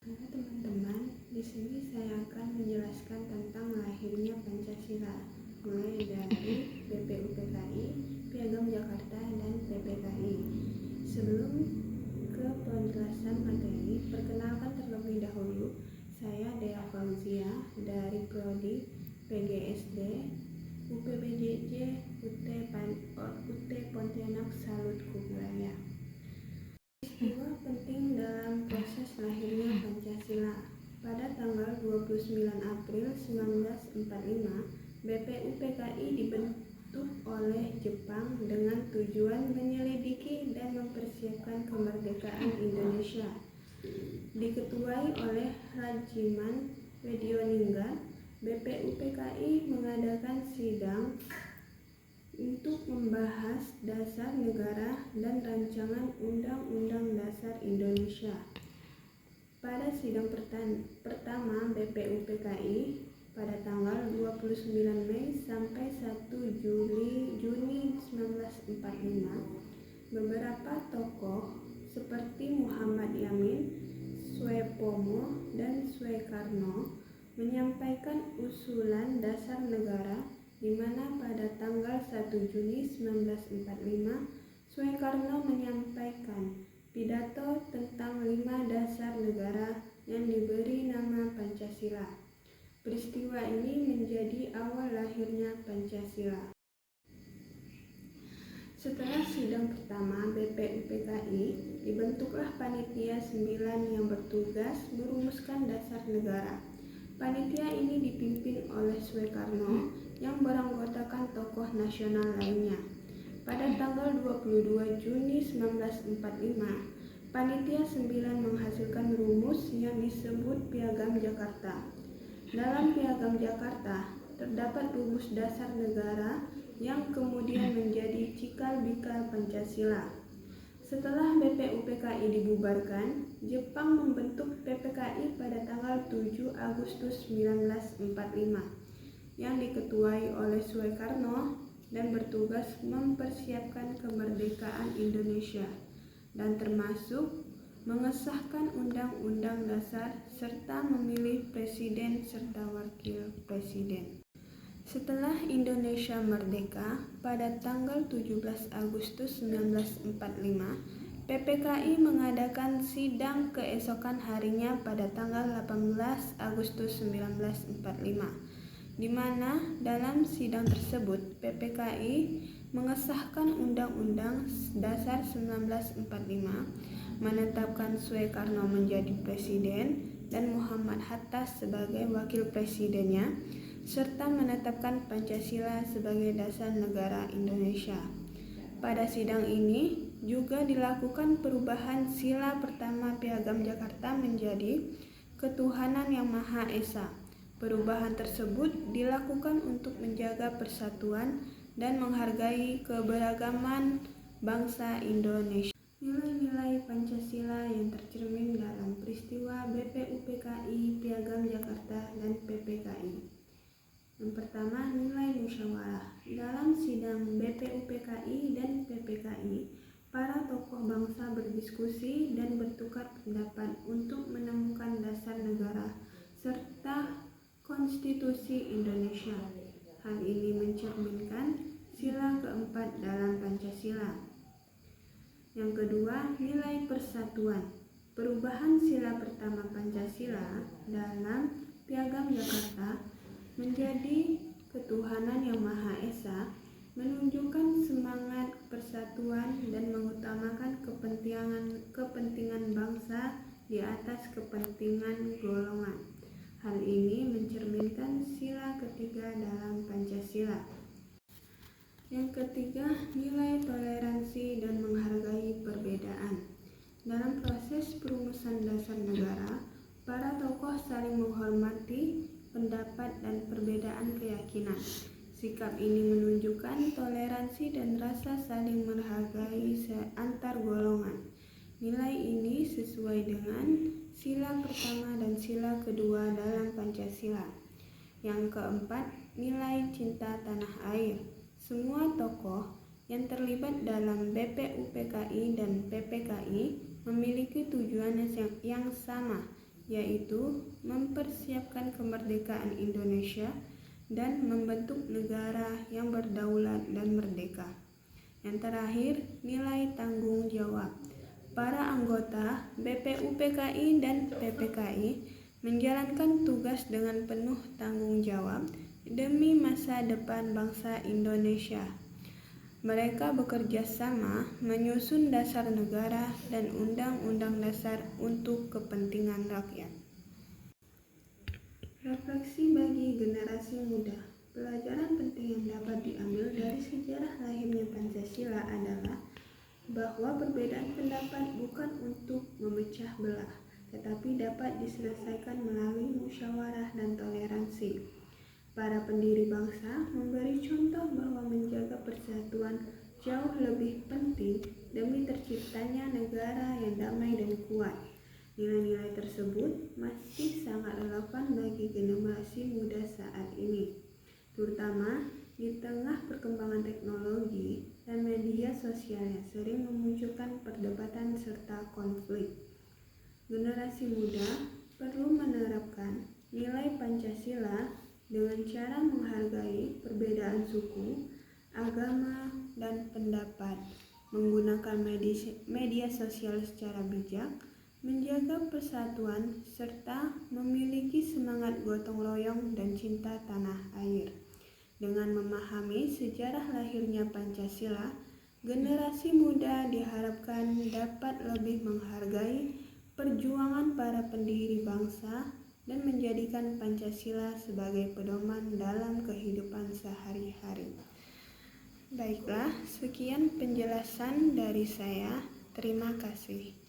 Halo teman-teman, di sini saya akan menjelaskan tentang lahirnya Pancasila, mulai dari BPUPKI, Piagam Jakarta, dan PPKI. Sebelum ke penjelasan materi, perkenalkan terlebih dahulu, saya Dea Fauzia dari Prodi PGSD UPBJJ UT Pontianak Salut Kuburaya. Peristiwa penting dalam proses lahirnya Pancasila. Pada tanggal 29 April 1945, BPUPKI dibentuk oleh Jepang dengan tujuan menyelidiki dan mempersiapkan kemerdekaan Indonesia. Diketuai oleh Rajiman Wedioningrat, BPUPKI mengadakan sidang untuk membahas dasar negara dan rancangan Undang-Undang Dasar Indonesia. Pada sidang pertama BPUPKI pada tanggal 29 Mei sampai 1 Juni 1945, beberapa tokoh seperti Muhammad Yamin, Soepomo, dan Soekarno menyampaikan usulan dasar negara, di mana pada tanggal 1 Juni 1945, Soekarno menyampaikan pidato tentang 5 dasar negara yang diberi nama Pancasila. Peristiwa ini menjadi awal lahirnya Pancasila. Setelah sidang pertama BPUPKI, dibentuklah Panitia 9 yang bertugas merumuskan dasar negara. Panitia ini dipimpin oleh Soekarno yang beranggotakan tokoh nasional lainnya. Pada tanggal 22 Juni 1945, Panitia 9 menghasilkan rumus yang disebut Piagam Jakarta. Dalam Piagam Jakarta terdapat rumus dasar negara yang kemudian menjadi cikal bakal Pancasila. Setelah BPUPKI dibubarkan, Jepang membentuk PPKI pada tanggal 7 Agustus 1945 yang diketuai oleh Soekarno dan bertugas mempersiapkan kemerdekaan Indonesia dan termasuk mengesahkan Undang-Undang Dasar serta memilih presiden serta wakil presiden. Setelah Indonesia merdeka pada tanggal 17 Agustus 1945, PPKI mengadakan sidang keesokan harinya pada tanggal 18 Agustus 1945, di mana dalam sidang tersebut PPKI mengesahkan Undang-Undang Dasar 1945, menetapkan Soekarno menjadi presiden dan Muhammad Hatta sebagai wakil presidennya, serta menetapkan Pancasila sebagai dasar negara Indonesia. Pada sidang ini juga dilakukan perubahan sila pertama Piagam Jakarta menjadi Ketuhanan Yang Maha Esa. Perubahan tersebut dilakukan untuk menjaga persatuan dan menghargai keberagaman bangsa Indonesia. Nilai-nilai Pancasila yang tercermin dalam peristiwa BPUPKI, Piagam Jakarta, dan PPKI. Yang pertama, nilai musyawarah. Dalam sidang BPUPKI dan PPKI, para tokoh bangsa berdiskusi dan bertukar pendapat untuk menemukan dasar negara serta konstitusi Indonesia. Hal ini mencerminkan sila keempat dalam Pancasila. Yang kedua, nilai persatuan. Perubahan sila pertama Pancasila dalam Piagam Jakarta menjadi Ketuhanan Yang Maha Esa menunjukkan semangat persatuan dan mengutamakan kepentingan bangsa di atas kepentingan golongan. Hal ini mencerminkan sila ketiga dalam Pancasila. Yang ketiga, nilai toleransi dan menghargai perbedaan. Dalam proses perumusan dasar negara, para tokoh saling menghormati pendapat dan perbedaan keyakinan. Sikap ini menunjukkan toleransi dan rasa saling menghargai antar golongan. Nilai ini sesuai dengan sila pertama dan sila kedua dalam Pancasila. Yang keempat, nilai cinta tanah air. Semua tokoh yang terlibat dalam BPUPKI dan PPKI memiliki tujuan yang sama, yaitu mempersiapkan kemerdekaan Indonesia dan membentuk negara yang berdaulat dan merdeka. Yang terakhir, nilai tanggung jawab. Para anggota BPUPKI dan PPKI menjalankan tugas dengan penuh tanggung jawab demi masa depan bangsa Indonesia. Mereka bekerja sama menyusun dasar negara dan undang-undang dasar untuk kepentingan rakyat. Refleksi bagi generasi muda. Pelajaran penting yang dapat diambil dari sejarah lahirnya Pancasila adalah bahwa perbedaan pendapat bukan untuk memecah belah, tetapi dapat diselesaikan melalui musyawarah dan toleransi. Para pendiri bangsa memberi contoh bahwa menjaga persatuan jauh lebih penting demi terciptanya negara yang damai dan kuat. Nilai-nilai tersebut masih sangat relevan bagi generasi muda saat ini, terutama di tengah perkembangan teknologi dan media sosial yang sering memunculkan perdebatan serta konflik. Generasi muda perlu menerapkan nilai Pancasila dengan cara menghargai perbedaan suku, agama, dan pendapat, menggunakan media sosial secara bijak, menjaga persatuan, serta memiliki semangat gotong royong dan cinta tanah air. Dengan memahami sejarah lahirnya Pancasila, generasi muda diharapkan dapat lebih menghargai perjuangan para pendiri bangsa dan menjadikan Pancasila sebagai pedoman dalam kehidupan sehari-hari. Baiklah, sekian penjelasan dari saya. Terima kasih.